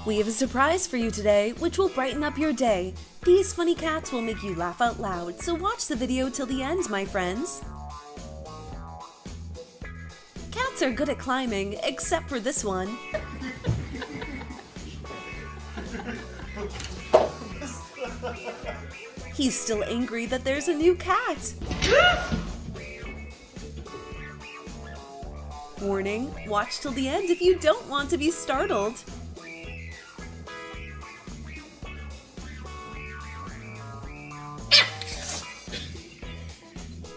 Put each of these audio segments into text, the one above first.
We have a surprise for you today, which will brighten up your day. These funny cats will make you laugh out loud, so watch the video till the end, my friends. Cats are good at climbing, except for this one. He's still angry that there's a new cat. Warning, watch till the end if you don't want to be startled.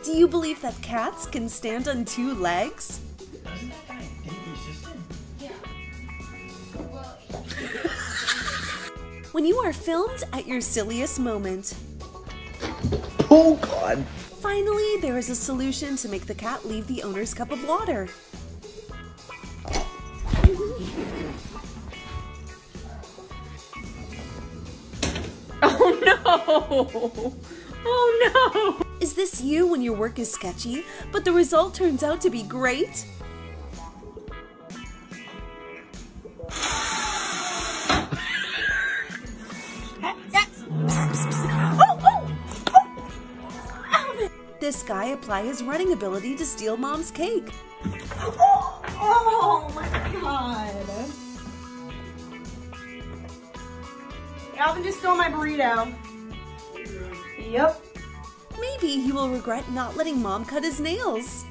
Do you believe that cats can stand on two legs? Doesn't that guy think he's just in? Yeah. Well, When you are filmed at your silliest moment. Oh God! Finally, there is a solution to make the cat leave the owner's cup of water. oh no! Oh no! Is this you when your work is sketchy, but the result turns out to be great? This guy applied his running ability to steal Mom's cake. Oh my god! Alvin just stole my burrito. Yep. Maybe he will regret not letting Mom cut his nails.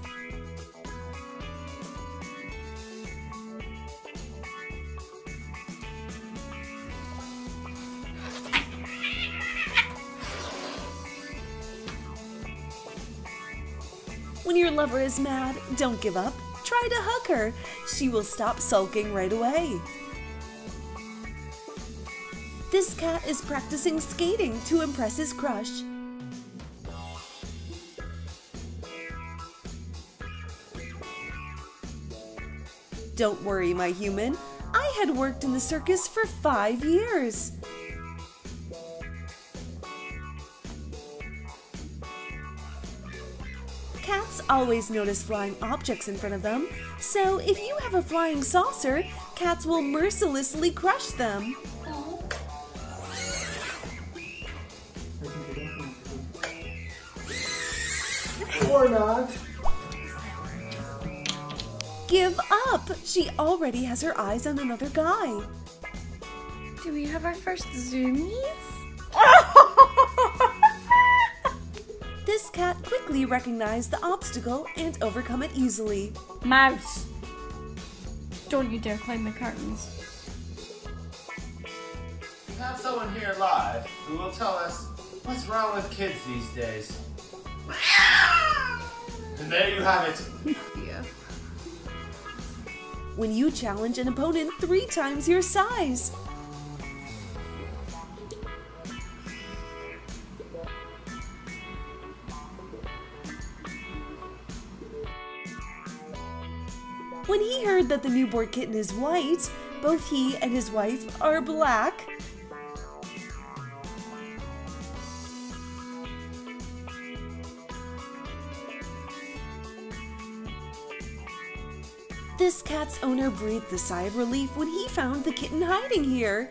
When your lover is mad, don't give up. Try to hug her. She will stop sulking right away. This cat is practicing skating to impress his crush. Don't worry, my human. I had worked in the circus for 5 years. Cats always notice flying objects in front of them, so if you have a flying saucer, cats will mercilessly crush them. Or not. Give up! She already has her eyes on another guy. Do we have our first zoomies? This cat quickly recognized the obstacle and overcome it easily. Mouse. Don't you dare climb the curtains. We have someone here live who will tell us what's wrong with kids these days. And there you have it. Yeah. When you challenge an opponent 3 times your size. When he heard that the newborn kitten is white, both he and his wife are black. This cat's owner breathed a sigh of relief when he found the kitten hiding here.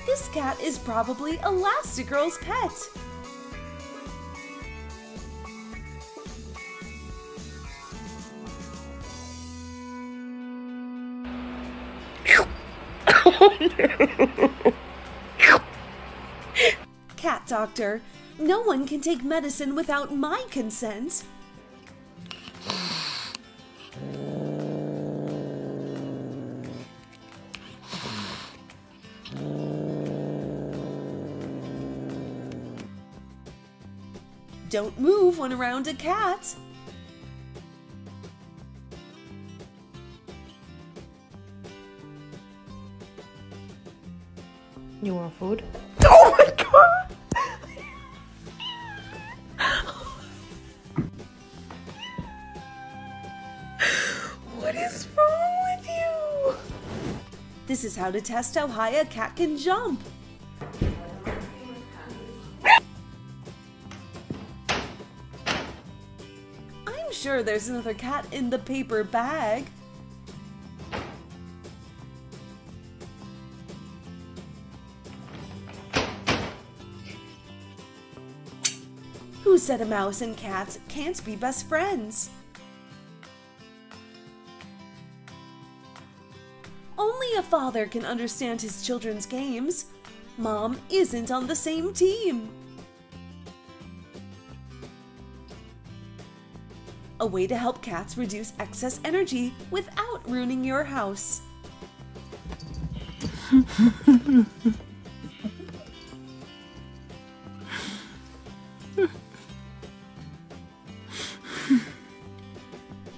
This cat is probably Elastigirl's pet. Cat doctor, no one can take medicine without my consent. Don't move when around a cat. You want food? Oh my God! What is wrong with you? This is how to test how high a cat can jump. I'm sure there's another cat in the paper bag. Who said a mouse and cat can't be best friends? Only a father can understand his children's games. Mom isn't on the same team. A way to help cats reduce excess energy without ruining your house.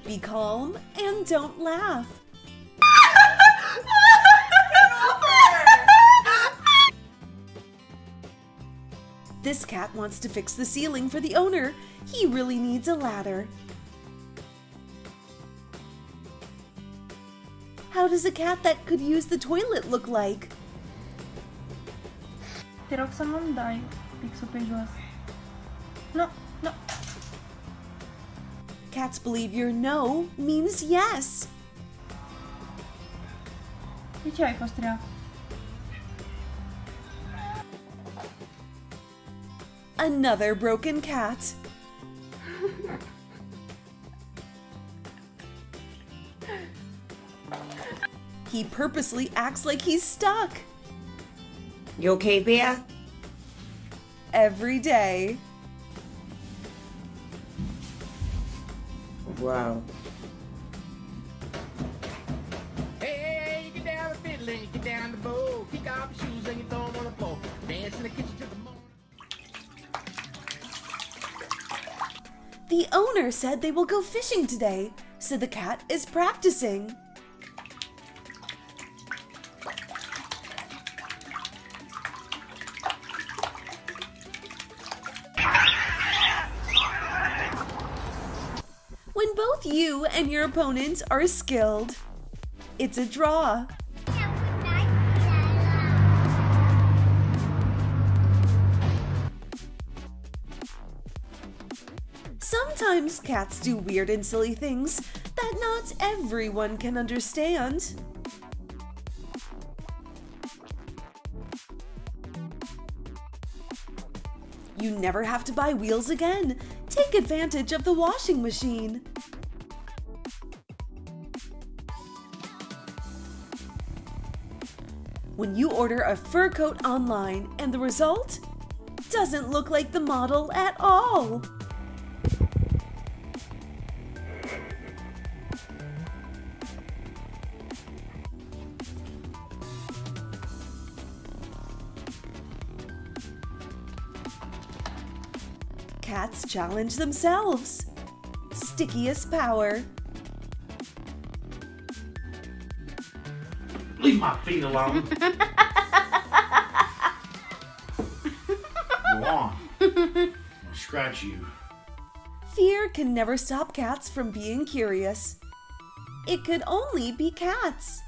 Be calm and don't laugh. This cat wants to fix the ceiling for the owner. He really needs a ladder. How does a cat that could use the toilet look like? Te rog să nu-mi dai pixul pe jos. Nu, nu. Cats believe your no means yes. De ce ai fost rea? Another broken cat. He purposely acts like he's stuck. You okay, Bear? Every day. Wow. Hey, you get down the fiddle and you get down the bow. Kick off your shoes and you throw them on the floor. Dance in the kitchen till the morning. The owner said they will go fishing today, so the cat is practicing. When both you and your opponent are skilled, it's a draw. Sometimes cats do weird and silly things that not everyone can understand. You never have to buy wheels again. Take advantage of the washing machine. When you order a fur coat online and the result doesn't look like the model at all. Cats challenge themselves. Stickiest power. Leave my feet alone. Go on. I'll scratch you. Fear can never stop cats from being curious. It could only be cats.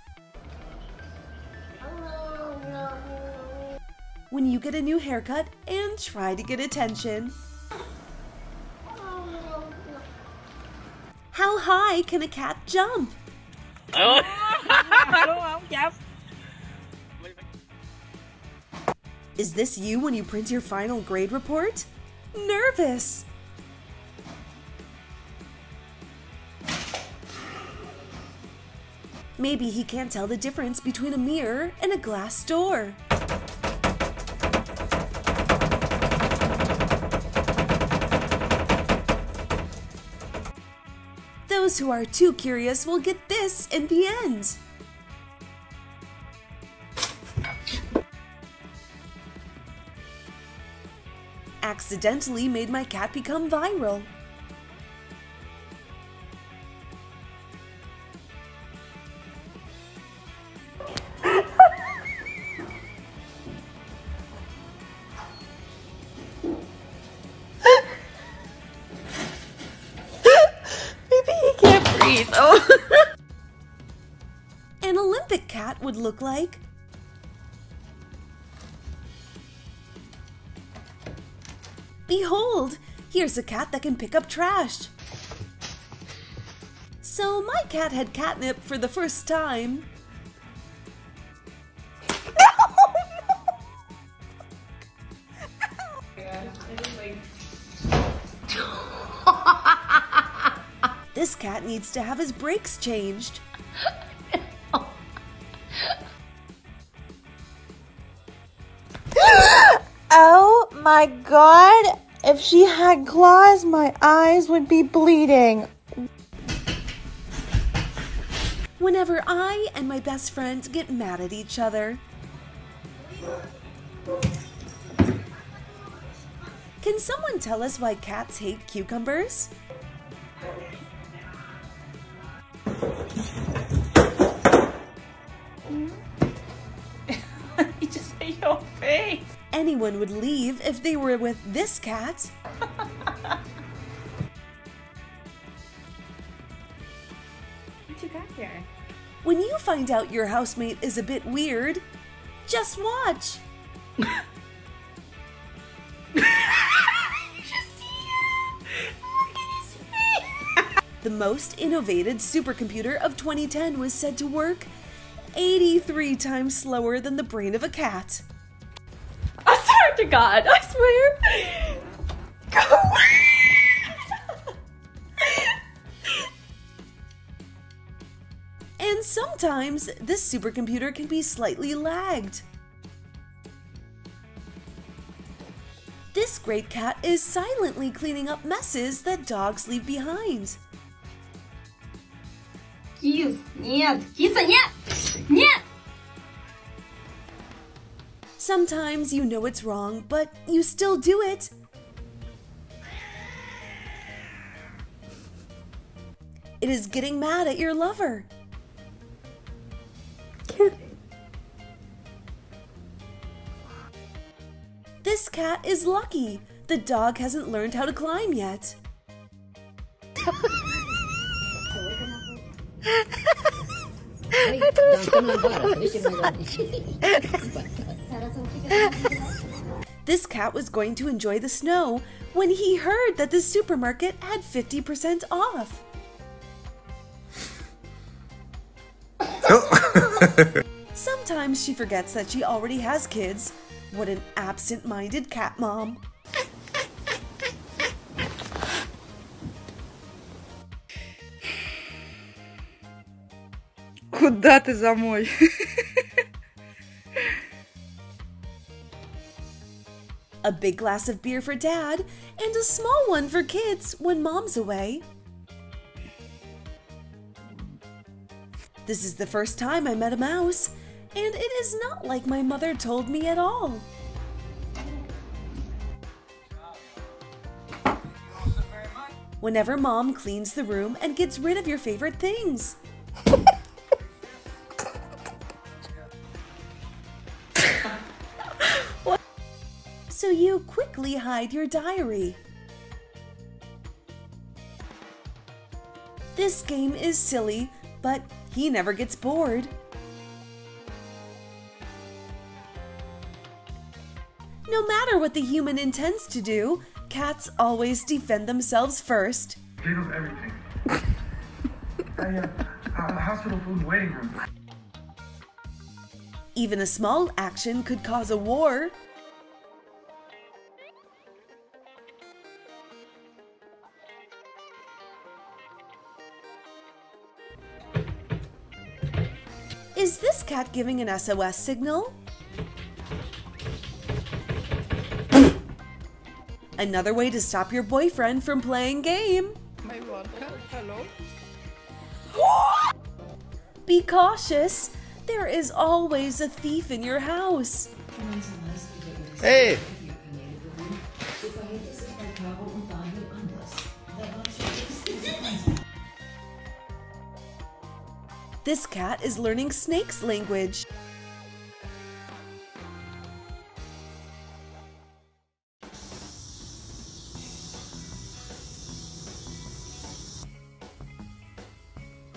When you get a new haircut and try to get attention. How high can a cat jump? Is this you when you print your final grade report? Nervous. Maybe he can't tell the difference between a mirror and a glass door. Those who are too curious will get this in the end. Accidentally made my cat become viral. would look like. Behold! Here's a cat that can pick up trash. So my cat had catnip for the first time. This cat needs to have his brakes changed. Oh my god, if she had claws, my eyes would be bleeding. Whenever I and my best friend get mad at each other. Can someone tell us why cats hate cucumbers? You just made your face. Anyone would leave if they were with this cat. What you got here? When you find out your housemate is a bit weird, just watch. The most innovative supercomputer of 2010 was said to work 83 times slower than the brain of a cat. I swear to God, I swear. And sometimes this supercomputer can be slightly lagged. This great cat is silently cleaning up messes that dogs leave behind. Кис, нет, киса, нет, нет. Sometimes you know it's wrong, but you still do it. It is getting mad at your lover. This cat is lucky. The dog hasn't learned how to climb yet. This cat was going to enjoy the snow when he heard that the supermarket had 50% off. Sometimes she forgets that she already has kids. What an absent-minded cat mom. Куда ты за мой? A big glass of beer for dad and a small one for kids when mom's away. This is the first time I met a mouse, and it is not like my mother told me at all. Whenever mom cleans the room and gets rid of your favorite things. So you quickly hide your diary. This game is silly, but he never gets bored. No matter what the human intends to do, cats always defend themselves first. Gave up everything. A hospital food waiting room. Even a small action could cause a war. Is this cat giving an SOS signal? Another way to stop your boyfriend from playing game. My vodka, hello? Be cautious. There is always a thief in your house. Hey! This cat is learning snake's language.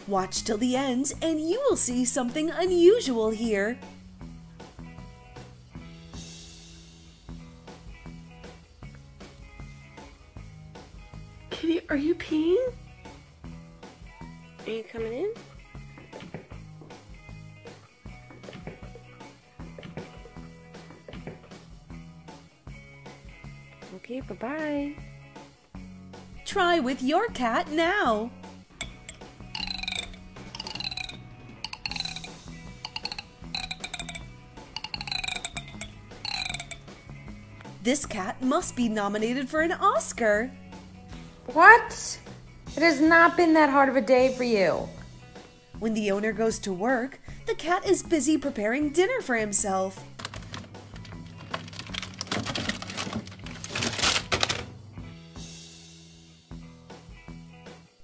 Watch till the end and you will see something unusual here. Kitty, are you peeing? Are you coming in? Okay, bye-bye. Try with your cat now. This cat must be nominated for an Oscar. What? It has not been that hard of a day for you. When the owner goes to work, the cat is busy preparing dinner for himself.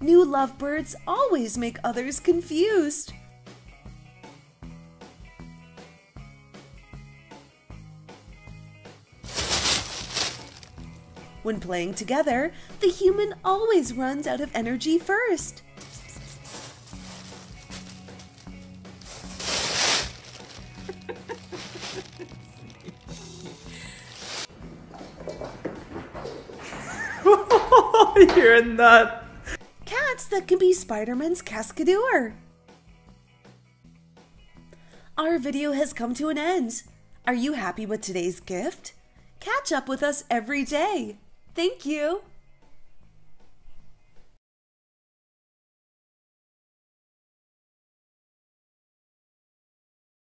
New lovebirds always make others confused. When playing together, the human always runs out of energy first. You're a nut. Cats that can be Spider-Man's cascadeur. Our video has come to an end. Are you happy with today's gift? Catch up with us every day. Thank you.